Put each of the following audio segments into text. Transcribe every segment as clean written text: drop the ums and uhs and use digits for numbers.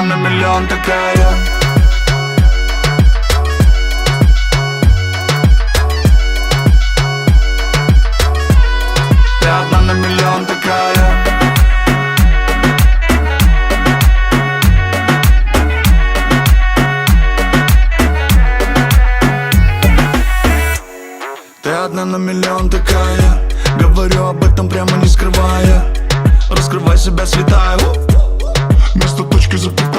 одна на миллион такая. Ты одна на миллион такая. Ты одна на миллион такая. Говорю об этом прямо не скрывая. Раскрывай себя, святая. Вместо точки запятая.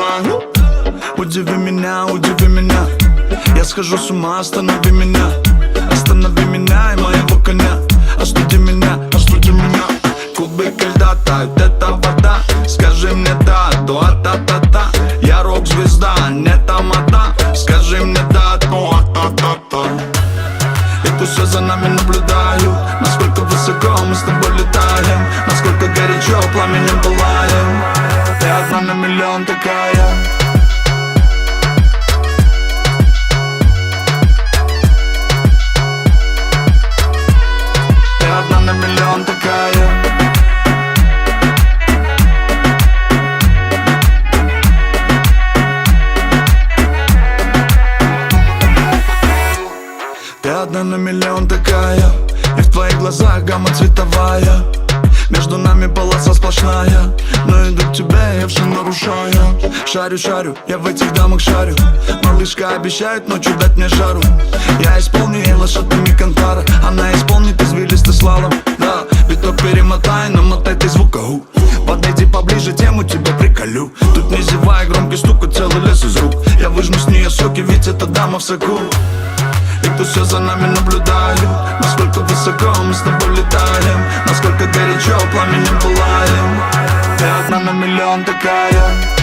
Удиви меня, удиви меня. Я схожу с ума, останови меня. Останови меня и моего коня. Остуди меня, остуди меня. Кубики льда тают, это вода. Скажи мне да, дуа-та-та-та. Я рок-звезда, не тамада. Скажи мне да, дуа-та-та-та. И тут все за нами наблюдают. Насколько высоко мы с тобой летаем. Насколько горячо пламенем пылаем. Ты одна на миллион такая. Ты одна на миллион такая. Ты одна на миллион такая. И в твоих глазах гамма цветовая. Между нами полоса сплошная. Но иду к тебе, я все нарушаю. Шарю, шарю, я в этих дамах шарю. Малышка обещает ночью дать мне жару. Я исполню ей лошадными кантара. Она исполнит извилистый слалом. Да, биток перемотай, намотай ты звука. Подойди поближе, тему тебя приколю. Тут не зевай, громкий стук, и целый лес из рук. Я выжму с нее соки, ведь эта дама в соку. И кто все за нами наблюдает. Насколько высоко мы с тобой летаем. Насколько горячо пламенем пылаем. Ты одна на миллион такая.